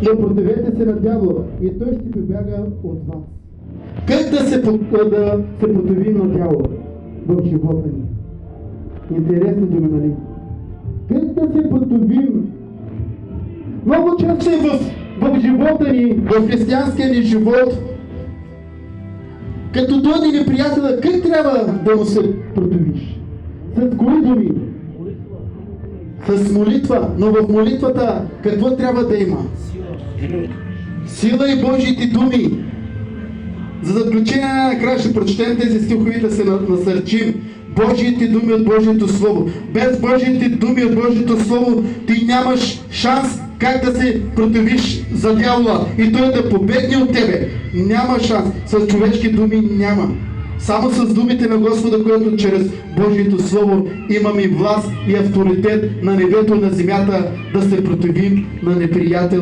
не противете се на дявола и той ще побяга от вас. Как да се противим на дявола в живота ни? Интересни думи, нали? Как да се противим? Много често в живота ни, в християнския ни живот, като дойде неприятеля, как трябва да му се противиш? С кои думи? С молитва. Но в молитвата какво трябва да има? Сила и Божиите думи. За заключение накрая ще прочетем тези стихове да се насърчим. Божиите думи от Божието Слово. Без Божиите думи от Божието Слово ти нямаш шанс как да се противиш за дявола и той да победне от тебе. Няма шанс. С човешки думи няма. Само с думите на Господа, което чрез Божието Слово имаме власт и авторитет на небето и на земята да се противим на неприятеля.